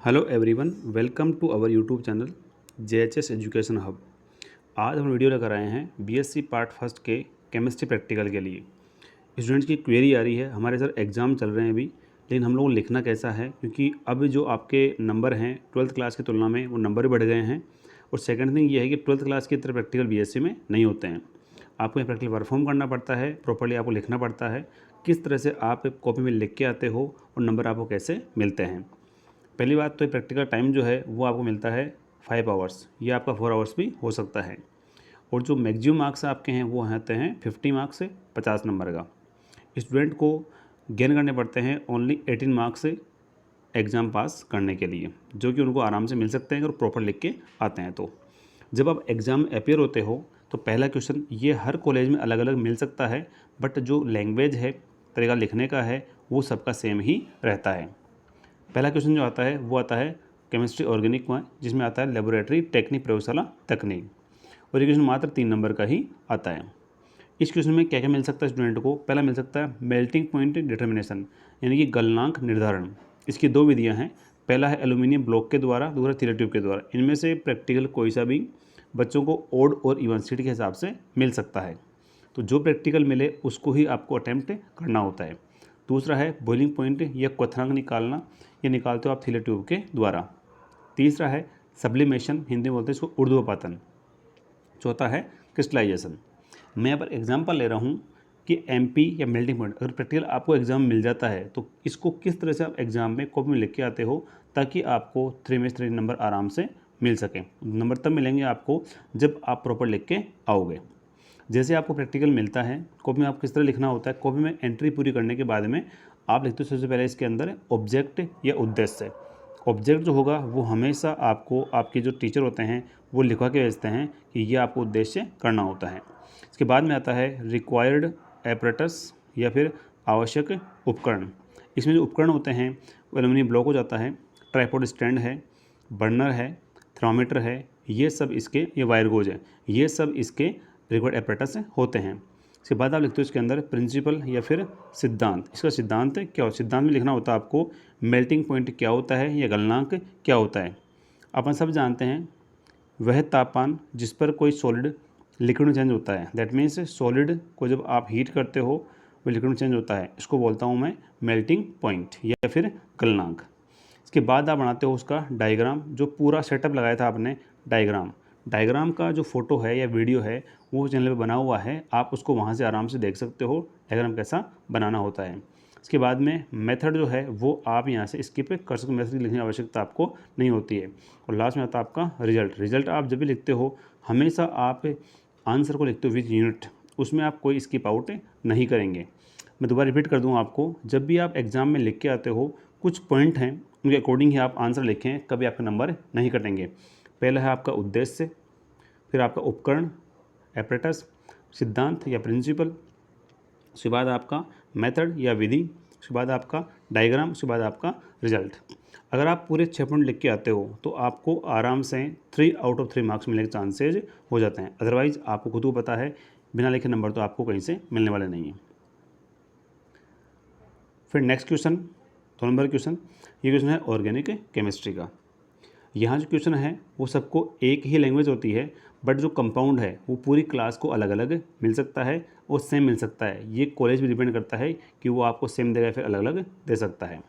Hello everyone, welcome to our YouTube channel JHS education hub. आज हम video लेकर आए हैं बीएससी पार्ट फर्स्ट के केमिस्ट्री प्रैक्टिकल के लिए। स्टूडेंट्स की क्वेरी आ रही है, हमारे सर एग्ज़ाम चल रहे हैं अभी, लेकिन हम लोगों को लिखना कैसा है, क्योंकि अब जो आपके नंबर हैं 12th क्लास की तुलना में वो नंबर भी बढ़ गए हैं। और सेकंड थिंग ये है कि 12th क्लास की तरह प्रैक्टिकल बीएससी में नहीं होते हैं। आपको ये प्रैक्टिकल परफॉर्म करना पड़ता है, प्रॉपर्ली आपको लिखना पड़ता है, किस तरह से आप कॉपी में लिख के आते हो और नंबर आपको कैसे मिलते हैं। पहली बात तो प्रैक्टिकल टाइम जो है वो आपको मिलता है 5 आवर्स, ये आपका 4 आवर्स भी हो सकता है। और जो मैक्सिमम मार्क्स आपके हैं वो आते हैं 50 मार्क्स से 50 नंबर का। स्टूडेंट को गेन करने पड़ते हैं ओनली 18 मार्क्स से एग्ज़ाम पास करने के लिए, जो कि उनको आराम से मिल सकते हैं अगर प्रॉपर लिख के आते हैं। तो जब आप एग्ज़ाम अपेयर होते हो तो पहला क्वेश्चन ये हर कॉलेज में अलग अलग मिल सकता है, बट जो लैंग्वेज है, तरीका लिखने का है, वो सबका सेम ही रहता है। पहला क्वेश्चन जो आता है वो आता है केमिस्ट्री ऑर्गेनिक में, जिसमें आता है लेबोरेटरी टेक्निक, प्रयोगशाला तकनीक। और ये क्वेश्चन मात्र 3 नंबर का ही आता है। इस क्वेश्चन में क्या क्या मिल सकता है स्टूडेंट को? पहला मिल सकता है मेल्टिंग पॉइंट डिटर्मिनेशन, यानी कि गलनांक निर्धारण। इसकी 2 विधियां हैं, पहला है एल्यूमिनियम ब्लॉक के द्वारा, दूसरा थीलर ट्यूब के द्वारा। इनमें से प्रैक्टिकल कोई सा भी बच्चों को ओड और इवन सीट के हिसाब से मिल सकता है, तो जो प्रैक्टिकल मिले उसको ही आपको अटैम्प्ट करना होता है। दूसरा है बॉइलिंग पॉइंट या क्वथनांक निकालना, ये निकालते हो आप थीलर ट्यूब के द्वारा। तीसरा है सब्लिमेशन, हिंदी में बोलते हैं इसको ऊर्ध्वपातन। चौथा है क्रिस्टलाइजेशन। मैं यहाँ पर एग्जाम्पल ले रहा हूँ कि एमपी या मेल्टिंग पॉइंट, अगर प्रैक्टिकल आपको एग्जाम मिल जाता है तो इसको किस तरह से आप एग्जाम में कॉपी में लिख के आते हो, ताकि आपको 3 में 3 नंबर आराम से मिल सकें। नंबर तब मिलेंगे आपको जब आप प्रॉपर लिख के आओगे। जैसे आपको प्रैक्टिकल मिलता है, कॉपी में आप किस तरह लिखना होता है, कॉपी में एंट्री पूरी करने के बाद में आप लिखते हो सबसे पहले इसके अंदर ऑब्जेक्ट या उद्देश्य। ऑब्जेक्ट जो होगा वो हमेशा आपको आपके जो टीचर होते हैं वो लिखवा के भेजते हैं कि ये आपको उद्देश्य करना होता है। इसके बाद में आता है रिक्वायर्ड एपरेटस या फिर आवश्यक उपकरण। इसमें जो उपकरण होते हैं वो एल्यूमिनियम ब्लॉक हो जाता है, ट्राइपॉड स्टैंड है, बर्नर है, थर्मामीटर है, ये सब इसके, ये वायर गोज है, ये सब इसके रिक्वायर्ड एपरेटस होते हैं। इसके बाद आप लिखते हो इसके अंदर प्रिंसिपल या फिर सिद्धांत। इसका सिद्धांत क्या हो, सिद्धांत में लिखना होता है आपको मेल्टिंग पॉइंट क्या होता है या गलनांक क्या होता है। अपन सब जानते हैं वह तापमान जिस पर कोई सॉलिड लिक्विड में चेंज होता है, दैट मीन्स सॉलिड को जब आप हीट करते हो वो लिक्विड में चेंज होता है, इसको बोलता हूँ मैं मेल्टिंग पॉइंट या फिर गलनांक। इसके बाद आप बनाते हो उसका डायग्राम, जो पूरा सेटअप लगाया था आपने डायग्राम का जो फोटो है या वीडियो है वो चैनल पे बना हुआ है, आप उसको वहाँ से आराम से देख सकते हो डायग्राम कैसा बनाना होता है। इसके बाद में मेथड जो है वो आप यहाँ से स्किप कर सकते हो, मेथड लिखने की आवश्यकता आपको नहीं होती है। और लास्ट में आता है आपका रिजल्ट आप जब भी लिखते हो हमेशा आप आंसर को लिखते हो विद यूनिट, उसमें आप कोई स्किप आउट नहीं करेंगे। मैं दोबारा रिपीट कर दूँ आपको, जब भी आप एग्ज़ाम में लिख के आते हो कुछ पॉइंट हैं उनके अकॉर्डिंग ही आप आंसर लिखें, कभी आपके नंबर नहीं कटेंगे। पहला है आपका उद्देश्य, फिर आपका उपकरण एपरेटस, सिद्धांत या प्रिंसिपल, उसके बाद आपका मेथड या विधि, उसके बाद आपका डायग्राम, उसके बाद आपका रिजल्ट। अगर आप पूरे 6 पॉइंट लिख के आते हो तो आपको आराम से 3 आउट ऑफ 3 मार्क्स मिलने के चांसेज हो जाते हैं। अदरवाइज़ आपको खुद को पता है बिना लिखे नंबर तो आपको कहीं से मिलने वाले नहीं हैं। फिर नेक्स्ट क्वेश्चन, 2 नंबर क्वेश्चन, ये क्वेश्चन है ऑर्गेनिक केमिस्ट्री का। यहाँ जो क्वेश्चन है वो सबको एक ही लैंग्वेज होती है, बट जो कंपाउंड है वो पूरी क्लास को अलग अलग मिल सकता है और सेम मिल सकता है। ये कॉलेज भी डिपेंड करता है कि वो आपको सेम देगा फिर अलग अलग दे सकता है।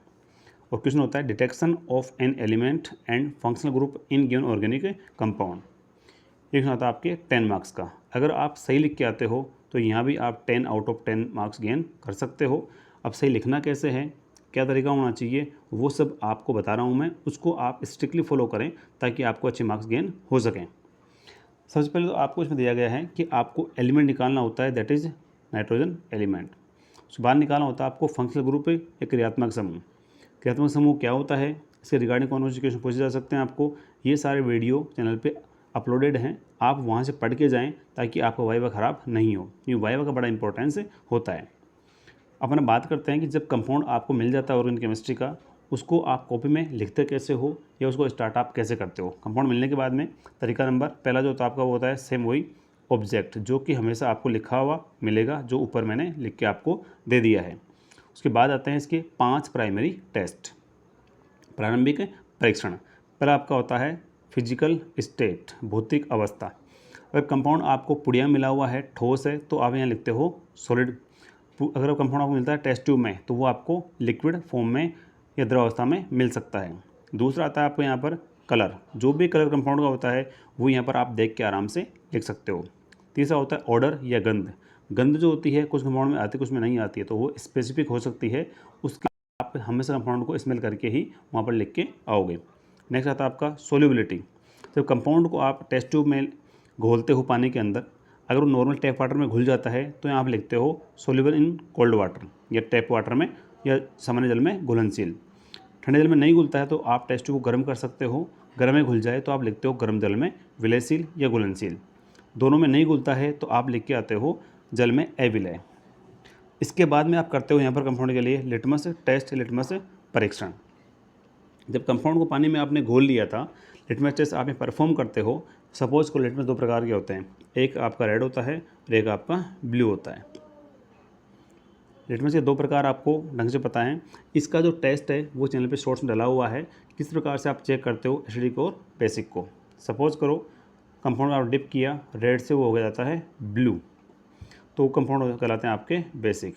और क्वेश्चन होता है detection of an element and functional group in given organic compound. ये क्वेश्चन आता है आपके 10 मार्क्स का। अगर आप सही लिख के आते हो तो यहाँ भी आप 10 आउट ऑफ 10 मार्क्स गेन कर सकते हो। अब सही लिखना कैसे है, क्या तरीका होना चाहिए, वो सब आपको बता रहा हूँ मैं, उसको आप स्ट्रिक्टली फॉलो करें ताकि आपको अच्छे मार्क्स गेन हो सकें। सबसे पहले तो आपको इसमें दिया गया है कि आपको एलिमेंट निकालना होता है, दैट इज़ नाइट्रोजन एलिमेंट। उसके बाद निकालना होता है आपको फंक्शनल ग्रुप या क्रियात्मक समूह। क्रियात्मक समूह क्या होता है, इसके रिगार्डिंग कौन से क्वेश्चन पूछे जा सकते हैं आपको, ये सारे वीडियो चैनल पे अपलोडेड हैं, आप वहाँ से पढ़ के जाएँ ताकि आपका वाइवा ख़राब नहीं हो, क्योंकि वाइवा का बड़ा इंपॉर्टेंस होता है। अपन बात करते हैं कि जब कंपाउंड आपको मिल जाता है ऑर्गेनिक केमिस्ट्री का, उसको आप कॉपी में लिखते कैसे हो या उसको स्टार्ट आप कैसे करते हो। कंपाउंड मिलने के बाद में तरीका नंबर पहला जो होता है आपका वो होता है सेम वही ऑब्जेक्ट, जो कि हमेशा आपको लिखा हुआ मिलेगा, जो ऊपर मैंने लिख के आपको दे दिया है। उसके बाद आते हैं इसके 5 प्राइमरी टेस्ट। प्रारंभिक परीक्षण। पहला आपका होता है फिजिकल स्टेट, भौतिक अवस्था। अगर कंपाउंड आपको पुड़िया मिला हुआ है, ठोस है, तो आप यहाँ लिखते हो सॉलिड। अगर कंपाउंड आपको मिलता है टेस्ट ट्यूब में, तो वो आपको लिक्विड फॉर्म में या द्रव अवस्था में मिल सकता है। दूसरा आता है आपको यहाँ पर कलर, जो भी कलर कंपाउंड का होता है वो यहाँ पर आप देख के आराम से लिख सकते हो। तीसरा होता है ऑर्डर या गंध। गंध जो होती है कुछ कंपाउंड में आती है, कुछ में नहीं आती है, तो वो स्पेसिफिक हो सकती है, उसके आप हमेशा कंपाउंड को स्मेल करके ही वहाँ पर लिख के आओगे। नेक्स्ट आता है आपका सोल्यूबिलिटी। जब कंपाउंड को आप टेस्ट ट्यूब में घोलते हो पानी के अंदर, अगर वो नॉर्मल टैप वाटर में घुल जाता है तो यहाँ आप लिखते हो सोल्यूबल इन कोल्ड वाटर, या टैप वाटर में या सामान्य जल में घुलनशील। ठंडे जल में नहीं घुलता है तो आप टेस्ट ट्यूब को गर्म कर सकते हो, गर्म में घुल जाए तो आप लिखते हो गर्म जल में विलयशील या घुलनशील। दोनों में नहीं घुलता है तो आप लिख के आते हो जल में अविलय। इसके बाद में आप करते हो यहाँ पर कंपाउंड के लिए लिटमस टेस्ट, लिटमस परीक्षण। जब कंपाउंड को पानी में आपने घोल लिया था, लिटमस टेस्ट आप परफॉर्म करते हो। सपोज को लिटमस दो प्रकार के होते हैं, एक आपका रेड होता है और एक आपका ब्लू होता है। लिटमस के दो प्रकार आपको ढंग से पता है। इसका जो टेस्ट है वो चैनल पे शॉर्ट्स में डाला हुआ है, किस प्रकार से आप चेक करते हो एसिडिक और बेसिक को। सपोज करो कंपाउंड आप डिप किया, रेड से वो हो जाता है ब्लू, तो कंपाउंड कहलाते हैं आपके बेसिक।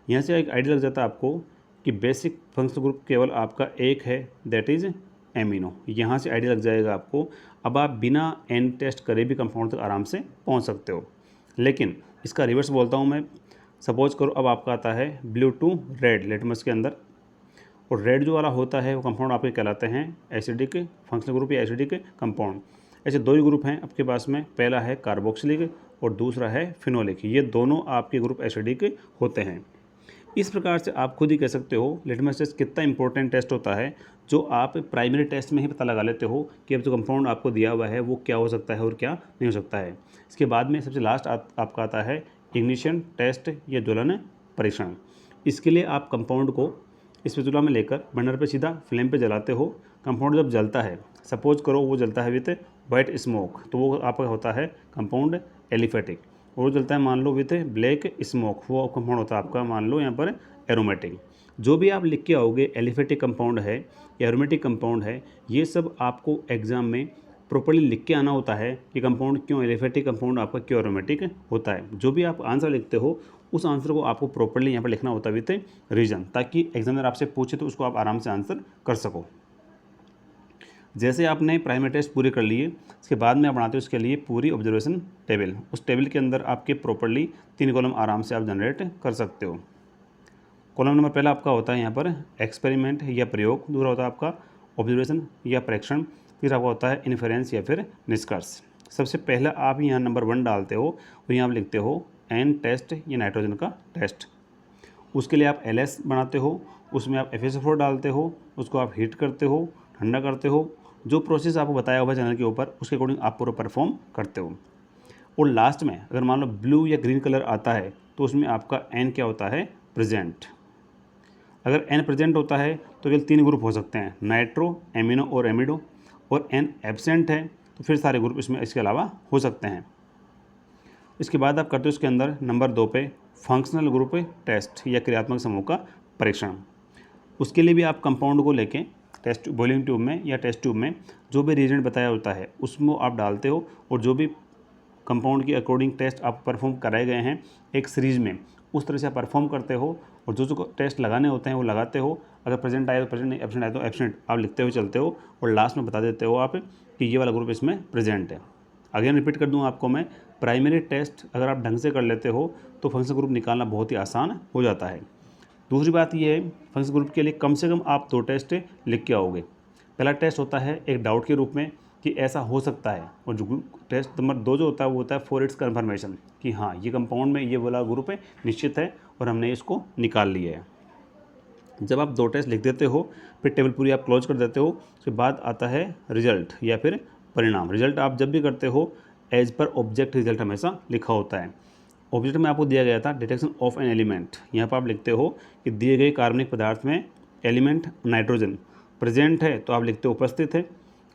यहाँ से एक आइडिया लग जाता है आपको कि बेसिक फंक्शनल ग्रुप केवल आपका एक है, दैट इज़ एमिनो। यहाँ से आइडिया लग जाएगा आपको। अब आप बिना एन टेस्ट करे भी कंपाउंड तक आराम से पहुँच सकते हो। लेकिन इसका रिवर्स बोलता हूँ मैं। सपोज करो अब आपका आता है ब्लू टू रेड लिटमस के अंदर, और रेड जो वाला होता है वो कंपाउंड आपके कहलाते हैं एसिडिक फंक्शनल ग्रुप या एसिडिक कंपाउंड। ऐसे दो ही ग्रुप हैं आपके पास में, पहला है कार्बोक्सिलिक और दूसरा है फिनोलिक। ये दोनों आपके ग्रुप एसिडिक होते हैं। इस प्रकार से आप खुद ही कह सकते हो लिटमस टेस्ट कितना इंपॉर्टेंट टेस्ट होता है, जो आप प्राइमरी टेस्ट में ही पता लगा लेते हो कि अब जो कंपाउंड आपको दिया हुआ है वो क्या हो सकता है और क्या नहीं हो सकता है। इसके बाद में सबसे लास्ट आपका आता है इग्निशन टेस्ट या ज्वलन परीक्षण। इसके लिए आप कंपाउंड को स्पैचुला में लेकर बर्नर पे सीधा फ्लेम पे जलाते हो। कंपाउंड जब जलता है, सपोज करो वो जलता है विथ वाइट स्मोक, तो वो आपका होता है कंपाउंड एलिफेटिक। और जलता है मान लो विथ ब्लैक स्मोक, वो कंपाउंड होता है आपका मान लो यहाँ पर एरोमेटिक। जो भी आप लिख के आओगे एलिफेटिक कंपाउंड है या एरोमेटिक कंपाउंड है, ये सब आपको एग्जाम में प्रॉपर्ली लिख के आना होता है कि कंपाउंड क्यों एलिफेटिक, कंपाउंड आपका क्यों एरोमेटिक होता है। जो भी आप आंसर लिखते हो उस आंसर को आपको प्रॉपर्ली यहाँ पर लिखना होता है विथ रीजन, ताकि एग्जामिनर आपसे पूछे तो उसको आप आराम से आंसर कर सको। जैसे आपने प्राइमरी टेस्ट पूरे कर लिए, इसके बाद में आप बनाते हो उसके लिए पूरी ऑब्जर्वेशन टेबल। उस टेबल के अंदर आपके प्रॉपर्ली 3 कॉलम आराम से आप जनरेट कर सकते हो। कॉलम नंबर पहला आपका होता है यहाँ पर एक्सपेरिमेंट या प्रयोग, दूसरा होता है आपका ऑब्जर्वेशन या परीक्षण, तीसरा आपका होता है इन्फेरेंस या फिर निष्कर्ष। सबसे पहला आप यहाँ नंबर 1 डालते हो और यहाँ आप लिखते हो एन टेस्ट या नाइट्रोजन का टेस्ट। उसके लिए आप LS बनाते हो, उसमें आप FeSO4 डालते हो, उसको आप हीट करते हो, ठंडा करते हो। जो प्रोसेस आपको बताया हुआ चैनल के ऊपर उसके अकॉर्डिंग आप पूरा परफॉर्म करते हो। और लास्ट में अगर मान लो ब्लू या ग्रीन कलर आता है तो उसमें आपका N क्या होता है, प्रेजेंट। अगर N प्रेजेंट होता है तो केवल 3 ग्रुप हो सकते हैं, नाइट्रो, एमिनो और एमिडो। और N एब्सेंट है तो फिर सारे ग्रुप इसमें इसके अलावा हो सकते हैं। इसके बाद आप करते हो इसके अंदर नंबर 2 पे फंक्शनल ग्रुप टेस्ट या क्रियात्मक समूह का परीक्षण। उसके लिए भी आप कंपाउंड को लेके टेस्ट बॉइलिंग ट्यूब में या टेस्ट ट्यूब में जो भी रिएजेंट बताया होता है उसमें आप डालते हो, और जो भी कंपाउंड के अकॉर्डिंग टेस्ट आप परफॉर्म कराए गए हैं एक सीरीज में, उस तरह से आप परफॉर्म करते हो। और जो टेस्ट लगाने होते हैं वो लगाते हो। अगर प्रेजेंट आए तो प्रेजेंट, नहीं एब्सेंट आए तो एब्सेंट, आप लिखते हुए चलते हो और लास्ट में बता देते हो आप कि ये वाला ग्रुप इसमें प्रेजेंट है। अगेन रिपीट कर दूँ आपको मैं, प्राइमरी टेस्ट अगर आप ढंग से कर लेते हो तो फंक्शनल ग्रुप निकालना बहुत ही आसान हो जाता है। दूसरी बात ये है, फंक्शनल ग्रुप के लिए कम से कम आप 2 टेस्ट लिख के आओगे। पहला टेस्ट होता है एक डाउट के रूप में कि ऐसा हो सकता है, और जो टेस्ट नंबर 2 जो होता है वो होता है फॉर इट्स कन्फर्मेशन कि हाँ ये कंपाउंड में ये वाला ग्रुप है, निश्चित है और हमने इसको निकाल लिया है। जब आप 2 टेस्ट लिख देते हो फिर टेबल पूरी आप क्लोज कर देते हो। उसके बाद आता है रिजल्ट या फिर परिणाम। रिजल्ट आप जब भी करते हो एज पर ऑब्जेक्ट रिजल्ट हमेशा लिखा होता है। ऑब्जेक्ट में आपको दिया गया था डिटेक्शन ऑफ एन एलिमेंट, यहाँ पर आप लिखते हो कि दिए गए कार्बनिक पदार्थ में एलिमेंट नाइट्रोजन प्रेजेंट है तो आप लिखते हो उपस्थित है,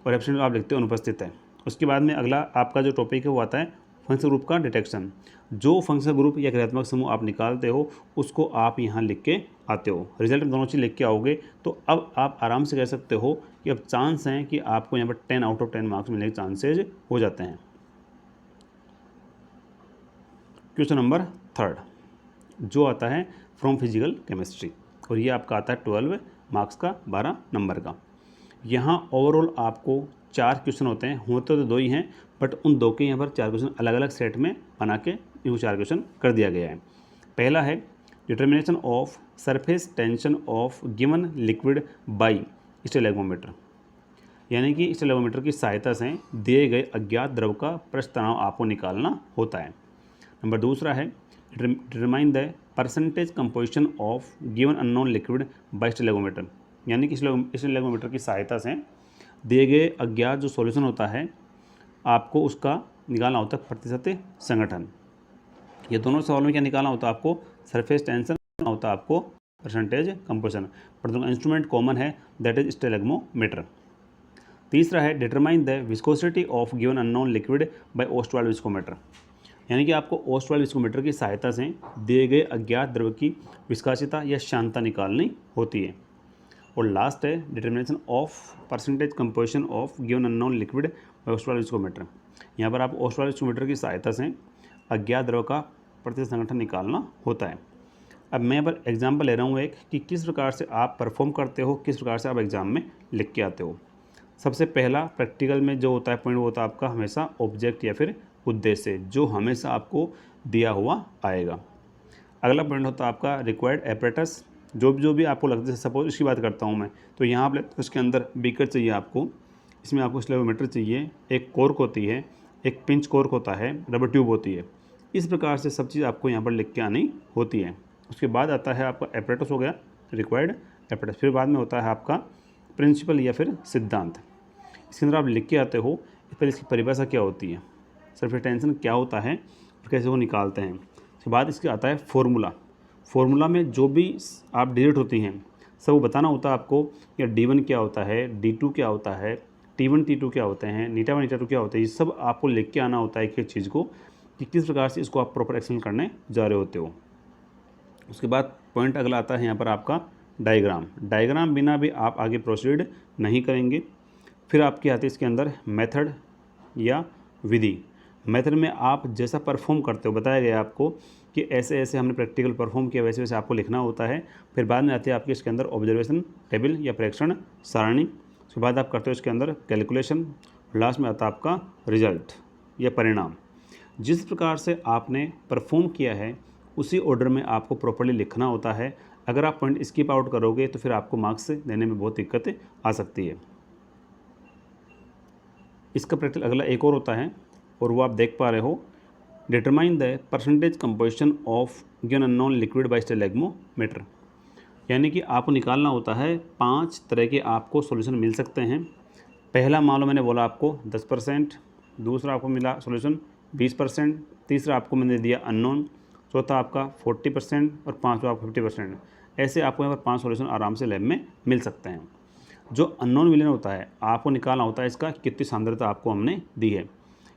और एब्सेंट आप लिखते हो अनुपस्थित है। उसके बाद में अगला आपका जो टॉपिक है वो आता है फंक्शनल ग्रुप का डिटेक्शन। जो फंक्शनल ग्रुप या क्रियात्मक समूह आप निकालते हो उसको आप यहाँ लिख के आते हो। रिजल्ट में दोनों चीज़ लिख के आओगे तो अब आप आराम से कह सकते हो कि अब चांस हैं कि आपको यहाँ पर 10 आउट ऑफ 10 मार्क्स मिलने के चांसेज हो जाते हैं। क्वेश्चन नंबर 3 जो आता है फ्रॉम फिजिकल केमिस्ट्री, और ये आपका आता है 12 मार्क्स का 12 नंबर का। यहाँ ओवरऑल आपको 4 क्वेश्चन होते हैं, होते तो 2 ही हैं, बट उन 2 के यहाँ पर 4 क्वेश्चन अलग अलग सेट में बना के इनको 4 क्वेश्चन कर दिया गया है। पहला है determination of surface tension of given liquid by stalagmometer, यानी कि स्टेलेगोमीटर की सहायता से दिए गए अज्ञात द्रव का पृष्ठ तनाव आपको निकालना होता है। नंबर दूसरा है determine the percentage composition of given unknown liquid by stalagmometer, यानी कि स्टेलेगोमीटर की सहायता से दिए गए अज्ञात जो सॉल्यूशन होता है आपको उसका निकालना होता है प्रतिशत संगठन। ये दोनों सवाल में क्या निकालना होता है आपको, सरफेस टेंशन होता है आपको परसेंटेज कंपोजिशन, पर दोनों इंस्ट्रूमेंट कॉमन है दैट इज स्टेलेगोमीटर। तीसरा है determine the viscosity of given unknown liquid bye Ostwald viscometer, यानी कि आपको ओस्टवाल्ड विस्कोमीटर की सहायता से दिए गए अज्ञात द्रव की विस्कासिता या शांतता निकालनी होती है। और लास्ट है determination of percentage composition of given unknown liquid bye Ostwald viscometer, यहाँ पर आप ओस्टवाल्ड विस्कोमीटर की सहायता से अज्ञात द्रव का प्रतिशत संगठन निकालना होता है। अब मैं पर एग्जाम्पल ले रहा हूँ एक कि किस प्रकार से आप परफॉर्म करते हो, किस प्रकार से आप एग्ज़ाम में लिख के आते हो। सबसे पहला प्रैक्टिकल में जो होता है पॉइंट वो होता है आपका हमेशा ऑब्जेक्ट या फिर उद्देश्य, जो हमेशा आपको दिया हुआ आएगा। अगला पॉइंट होता है आपका रिक्वायर्ड एपरेटस, जो भी आपको लगता है, सपोज इसकी बात करता हूँ मैं, तो यहाँ आप उसके अंदर बीकर चाहिए आपको, इसमें आपको स्लेवोमीटर चाहिए, एक कॉर्क होती है, एक पिंच कॉर्क होता है, रबर ट्यूब होती है। इस प्रकार से सब चीज़ आपको यहाँ पर लिख के आनी होती है। उसके बाद आता है आपका एपरेटस हो गया, रिक्वायर्ड एपरेटस, फिर बाद में होता है आपका प्रिंसिपल या फिर सिद्धांत। इसके अंदर आप लिख के आते हो फिर इसकी परिभाषा क्या होती है, सरफेस टेंशन क्या होता है और कैसे वो निकालते हैं। उसके बाद इसके आता है फॉर्मूला में जो भी आप डिजिट होती हैं सब वो बताना होता है आपको, या D1 क्या होता है, D2 क्या होता है, T1 T2 क्या होते हैं, नीटा 1 नीटा 2 क्या होता है, ये सब आपको लिख के आना होता है एक एक चीज़ को कि किस प्रकार से इसको आप प्रॉपर एक्सप्लेन करने जा रहे होते हो। उसके बाद पॉइंट अगला आता है यहाँ पर आपका डायग्राम बिना भी आप आगे प्रोसीड नहीं करेंगे। फिर आपकी आती है इसके अंदर मेथड या विधि। मेथड में आप जैसा परफॉर्म करते हो, बताया गया आपको कि ऐसे ऐसे हमने प्रैक्टिकल परफॉर्म किया, वैसे वैसे आपको लिखना होता है। फिर बाद में आती है आपके इसके अंदर ऑब्जर्वेशन टेबल या प्रेक्षण सारणी। उसके बाद आप करते हो इसके अंदर कैलकुलेशन, लास्ट में आता है आपका रिजल्ट या परिणाम। जिस प्रकार से आपने परफॉर्म किया है उसी ऑर्डर में आपको प्रॉपर्ली लिखना होता है। अगर आप पॉइंट स्किप आउट करोगे तो फिर आपको मार्क्स देने में बहुत दिक्कत आ सकती है। इसका प्रैक्टिकल अगला एक और होता है और वो आप देख पा रहे हो, determine the percentage composition of given unknown liquid by stalagmometer, यानी कि आपको निकालना होता है 5 तरह के आपको सॉल्यूशन मिल सकते हैं। पहला मान लो मैंने बोला आपको 10%, दूसरा आपको मिला सॉल्यूशन 20%, तीसरा आपको मैंने दिया अननोन, चौथा आपका 40% और पाँचवा आपको 50%। ऐसे आपको यहाँ पर 5 सॉल्यूशन आराम से लैब में मिल सकते हैं। जो अननोन विलेन होता है आपको निकालना होता है इसका कितनी सांद्रता आपको हमने दी है।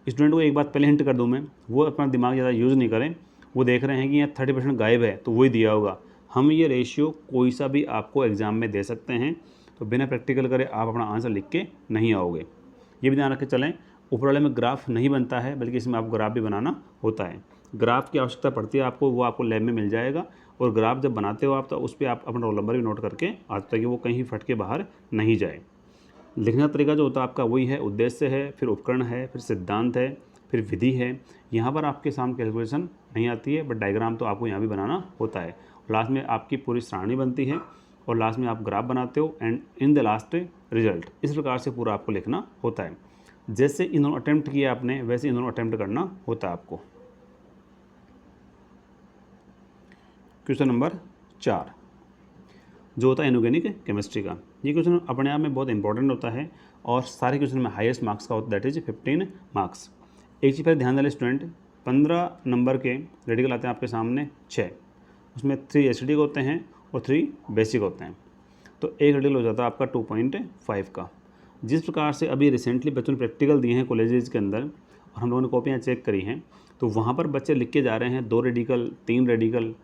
स्टूडेंट को एक बात पहले हिंट कर दूं मैं, वो अपना दिमाग ज़्यादा यूज़ नहीं करें, वो देख रहे हैं कि यहाँ 30% गायब है तो वही दिया होगा। हम ये रेशियो कोई सा भी आपको एग्ज़ाम में दे सकते हैं, तो बिना प्रैक्टिकल करे आप अपना आंसर लिख के नहीं आओगे। ये भी ध्यान रख के चलें, ऊपर वाले में ग्राफ नहीं बनता है बल्कि इसमें आपको ग्राफ भी बनाना होता है। ग्राफ की आवश्यकता पड़ती है आपको, वो आपको लैब में मिल जाएगा। और ग्राफ जब बनाते हो आप तो उस पर आप अपना रोल नंबर भी नोट करके आज तक कि वो कहीं फट के बाहर नहीं जाए। लिखने का तरीका जो होता है आपका वही है, उद्देश्य है, फिर उपकरण है, फिर सिद्धांत है, फिर विधि है। यहाँ पर आपके सामने कैलकुलेशन नहीं आती है, बट डायग्राम तो आपको यहाँ भी बनाना होता है। लास्ट में आपकी पूरी सारणी बनती है और लास्ट में आप ग्राफ बनाते हो and in the last result. इस प्रकार से पूरा आपको लिखना होता है। जैसे इन दोनों अटैम्प्ट किया आपने वैसे इन दोनों अटैम्प्ट करना होता है आपको। क्वेश्चन नंबर 4 जो होता है इनऑर्गेनिक केमिस्ट्री का, ये क्वेश्चन अपने आप में बहुत इंपॉर्टेंट होता है और सारे क्वेश्चन में हाईएस्ट मार्क्स का होता है, दैट इज 15 मार्क्स। एक चीज़ पर ध्यान दें स्टूडेंट, 15 नंबर के रेडिकल आते हैं आपके सामने 6, उसमें 3 एसिडिक होते हैं और 3 बेसिक होते हैं, तो एक रेडिकल हो जाता है आपका 2.5 का। जिस प्रकार से अभी रिसेंटली बच्चों ने प्रैक्टिकल दिए हैं कॉलेजेस के अंदर, और हम लोगों ने कॉपियाँ चेक करी हैं, तो वहाँ पर बच्चे लिख के जा रहे हैं 2 रेडिकल, 3 रेडिकल,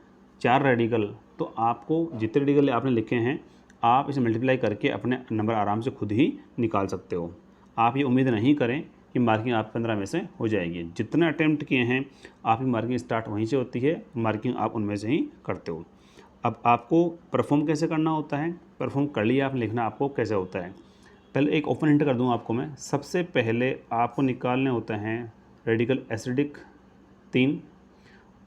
4 रेडिकल। तो आपको जितने रेडिकल आपने लिखे हैं, आप इसे मल्टीप्लाई करके अपने नंबर आराम से खुद ही निकाल सकते हो। आप ये उम्मीद नहीं करें कि मार्किंग आप 15 में से हो जाएगी। जितने अटैम्प्ट किए हैं, आपकी मार्किंग स्टार्ट वहीं से होती है, मार्किंग आप उनमें से ही करते हो। अब आपको परफॉर्म कैसे करना होता है, परफॉर्म कर लिया आप, लिखना आपको कैसे होता है। पहले एक ओपन हिंट कर दूँ आपको मैं। सबसे पहले आपको निकालने होते हैं रेडिकल एसिडिक 3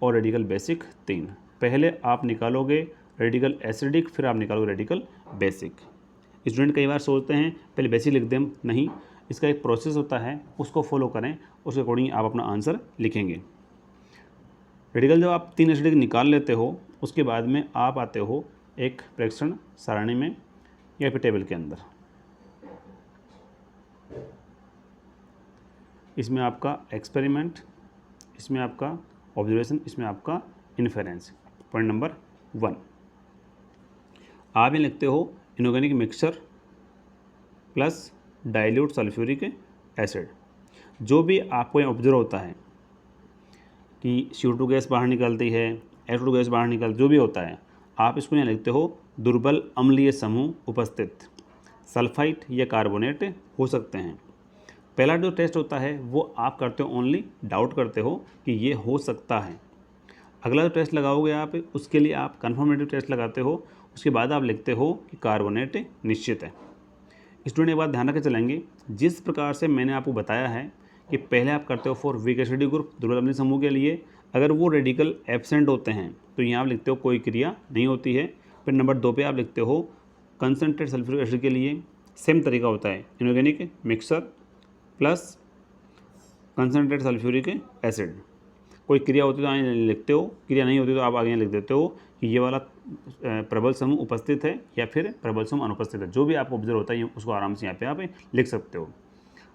और रेडिकल बेसिक 3। पहले आप निकालोगे रेडिकल एसिडिक, फिर आप निकालोगे रेडिकल बेसिक। स्टूडेंट कई बार सोचते हैं पहले बेसिक लिख दें, नहीं, इसका एक प्रोसेस होता है, उसको फॉलो करें, उसके अकॉर्डिंग आप अपना आंसर लिखेंगे। रेडिकल जब आप 3 एसिडिक निकाल लेते हो, उसके बाद में आप आते हो एक प्रेक्षण सारणी में या फिर टेबल के अंदर। इसमें आपका एक्सपेरिमेंट, इसमें आपका ऑब्जर्वेशन, इसमें आपका इन्फेरेंस। पॉइंट नंबर 1, आप ये लिखते हो inorganic mixture plus dilute sulphuric acid. जो भी आपको यहाँ ऑब्जर्व होता है कि CO2 गैस बाहर निकलती है, H2 गैस बाहर निकल, जो भी होता है, आप इसको यहाँ लिखते हो दुर्बल अम्लीय समूह उपस्थित, सल्फाइट या कार्बोनेट हो सकते हैं। पहला जो टेस्ट होता है वो आप करते हो ओनली डाउट करते हो कि ये हो सकता है। अगला जो टेस्ट लगाओगे आप, उसके लिए आप कन्फर्मेटिव टेस्ट लगाते हो, उसके बाद आप लिखते हो कि कार्बोनेट निश्चित है। स्टूडेंट एक बात ध्यान रखे चलेंगे, जिस प्रकार से मैंने आपको बताया है कि पहले आप करते हो फॉर वीक एसिडिक ग्रुप दुर्बल अम्लीय समूह के लिए, अगर वो रेडिकल एब्सेंट होते हैं तो यहाँ आप लिखते हो कोई क्रिया नहीं होती है। फिर नंबर 2 पे आप लिखते हो कंसनट्रेट सल्फ्यूरिक एसिड के लिए सेम तरीका होता है, inorganic mixer plus concentrate sulphuric acid. कोई क्रिया होती तो आगे लिखते हो, क्रिया नहीं होती तो आप आगे लिख देते हो कि ये वाला प्रबल समूह उपस्थित है या फिर प्रबल समूह अनुपस्थित है। जो भी आपको ऑब्जर्व होता है उसको आराम से यहाँ पे आप लिख सकते हो।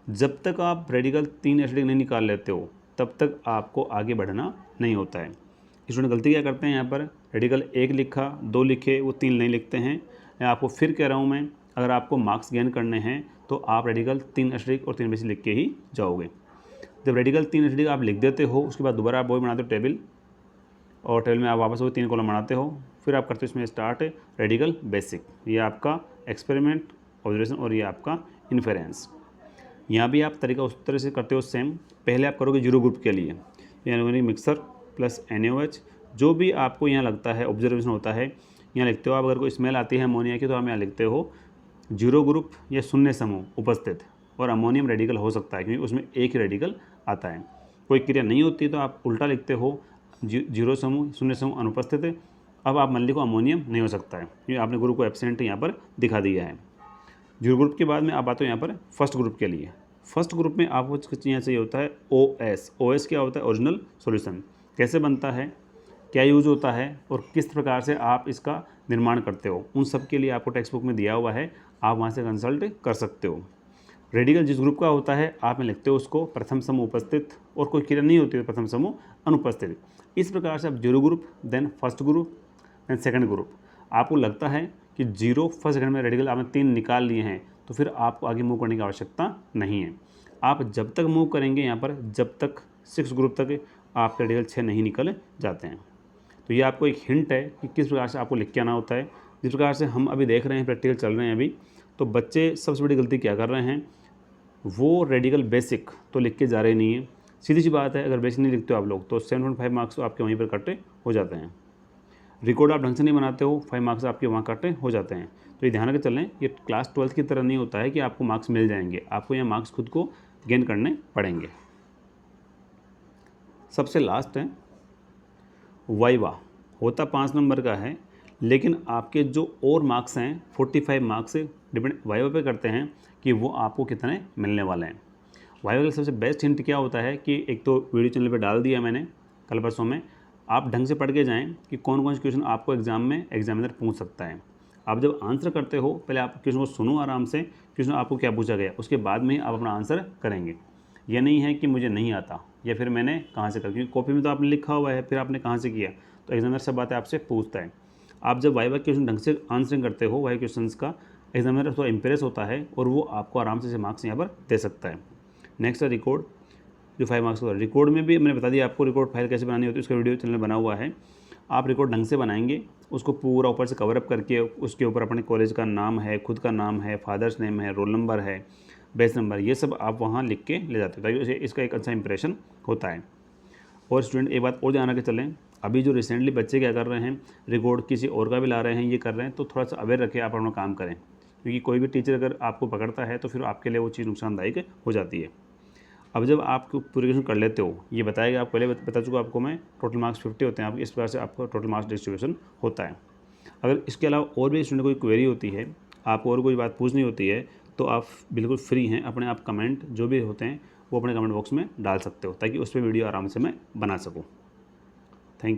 जब तक आप रेडिकल 3 एसिडिक नहीं निकाल लेते हो, तब तक आपको आगे बढ़ना नहीं होता है। स्टूडेंट गलती क्या करते हैं, यहाँ पर रेडिकल 1 लिखा, 2 लिखे, वो 3 नहीं लिखते हैं। मैं आपको फिर कह रहा हूँ मैं, अगर आपको मार्क्स गेन करने हैं तो आप रेडिकल 3 एसिडिक और 3 बेसिक लिख के ही जाओगे। जब रेडिकल 3 एसिडिक आप लिख देते हो, उसके बाद दोबारा आप वही बनाते हो टेबल, और टेबल में आप वापस वही 3 कॉलम बनाते हो। फिर आप करते हो इसमें स्टार्ट रेडिकल बेसिक, ये आपका एक्सपेरिमेंट, ऑब्जर्वेशन और ये आपका इन्फेरेंस। यहाँ भी आप तरीका उस तरह से करते हो सेम। पहले आप करोगे 0 ग्रुप के लिए, यानी मिक्सर प्लस NaOH। जो भी आपको यहाँ लगता है ऑब्जर्वेशन होता है, यहाँ लिखते हो आप। अगर कोई स्मेल आती है अमोनिया की तो आप यहाँ लिखते हो 0 ग्रुप या शून्य समूह उपस्थित, और अमोनियम रेडिकल हो सकता है क्योंकि उसमें एक ही रेडिकल आता है। कोई क्रिया नहीं होती तो आप उल्टा लिखते हो 0 समूह, शून्य समूह अनुपस्थित। अब आप मान लिखो अमोनियम नहीं हो सकता है क्योंकि आपने ग्रुप को एब्सेंट यहाँ पर दिखा दिया है। 0 ग्रुप के बाद में आप आते हो यहाँ पर फर्स्ट ग्रुप के लिए। फर्स्ट ग्रुप में आपको यहाँ चाहिए होता है OS। OS क्या होता है, ओरिजिनल सॉल्यूशन। कैसे बनता है, क्या यूज होता है और किस प्रकार से आप इसका निर्माण करते हो, उन सब के लिए आपको टेक्स्ट बुक में दिया हुआ है, आप वहाँ से कंसल्ट कर सकते हो। रेडिकल जिस ग्रुप का होता है आप में लिखते हो उसको प्रथम समूह उपस्थित, और कोई क्रिया नहीं होती है प्रथम समूह अनुपस्थित। इस प्रकार से आप 0 group, then first group, then second group. आपको लगता है कि 0 फर्स्ट सेकंड में रेडिकल आपने 3 निकाल लिए हैं, तो फिर आपको आगे मूव करने की आवश्यकता नहीं है। आप जब तक मूव करेंगे यहाँ पर, जब तक 6 ग्रुप तक आपके रेडिकल 6 नहीं निकल जाते हैं। तो ये आपको एक हिंट है कि किस प्रकार से आपको लिख के आना होता है। जिस प्रकार से हम अभी देख रहे हैं, प्रैक्टिकल चल रहे हैं अभी, तो बच्चे सबसे बड़ी गलती क्या कर रहे हैं, वो रेडिकल बेसिक तो लिख के जा रहे नहीं है। सीधी सी बात है, अगर बेसिक नहीं लिखते हो आप लोग तो 7.5 मार्क्स तो आपके वहीं पर कटे हो जाते हैं। रिकॉर्ड आप ढंग से नहीं बनाते हो, 5 मार्क्स आपके वहाँ कटे हो जाते हैं। तो ये ध्यान रख चलें, ये क्लास 12th की तरह नहीं होता है कि आपको मार्क्स मिल जाएंगे, आपको यहाँ मार्क्स खुद को गेन करने पड़ेंगे। सबसे लास्ट है वाइवा, होता 5 नंबर का है, लेकिन आपके जो और मार्क्स हैं 45 मार्क्स डिपेंड वाइवा पे करते हैं कि वो आपको कितने मिलने वाले हैं। वाइवा का सबसे बेस्ट हिंट क्या होता है कि एक तो वीडियो चैनल पे डाल दिया मैंने कल परसों में, आप ढंग से पढ़ के जाएं कि कौन कौन से क्वेश्चन आपको एग्जाम में एग्जामिनर पूछ सकता है। आप जब आंसर करते हो, पहले आप क्वेश्चन को सुनो आराम से, क्वेश्चन आपको क्या पूछा गया, उसके बाद में आप अपना आंसर करेंगे। यह नहीं है कि मुझे नहीं आता या फिर मैंने कहाँ से कर, क्योंकि कॉपी में तो आपने लिखा हुआ है, फिर आपने कहाँ से किया, तो एग्जामिनर सब बातें आपसे पूछता है। आप जब वाइवा क्वेश्चन ढंग से आंसरिंग करते हो, वाइवा क्वेश्चन का एग्जामिनर थोड़ा इंप्रेस होता है और वो आपको आराम से मार्क्स यहाँ पर दे सकता है। नेक्स्ट है रिकॉर्ड। जो 5 मार्क्स का रिकॉर्ड में भी मैंने बता दिया आपको रिकॉर्ड फाइल कैसे बनानी होती है, उसका वीडियो चैनल में बना हुआ है। आप रिकॉर्ड ढंग से बनाएंगे, उसको पूरा ऊपर से कवर अप करके उसके ऊपर अपने कॉलेज का नाम है, खुद का नाम है, फादर्स नेम है, रोल नंबर है, बैच नंबर, ये सब आप वहाँ लिख के ले जाते हो ताकि इसका एक अच्छा इंप्रेशन होता है। और स्टूडेंट एक बात और ध्यान रख के चलें, अभी जो रिसेंटली बच्चे क्या कर रहे हैं, रिकॉर्ड किसी और का भी ला रहे हैं, ये कर रहे हैं, तो थोड़ा सा अवेयर रखें, आप अपना काम करें, क्योंकि कोई भी टीचर अगर आपको पकड़ता है तो फिर आपके लिए वो चीज़ नुकसानदायक हो जाती है। अब जब आप प्रिपरेशन कर लेते हो, ये बताएगा, आप पहले बता चुका आपको मैं, टोटल मार्क्स 50 होते हैं, आप इस प्रकार से आपका टोटल मार्क्स डिस्ट्रीब्यूशन होता है। अगर इसके अलावा और भी स्टूडेंट कोई क्वेरी होती है, आपको और कोई बात पूछनी होती है, तो आप बिल्कुल फ्री हैं, अपने आप कमेंट जो भी होते हैं वो अपने कमेंट बॉक्स में डाल सकते हो ताकि उस पर वीडियो आराम से मैं बना सकूँ।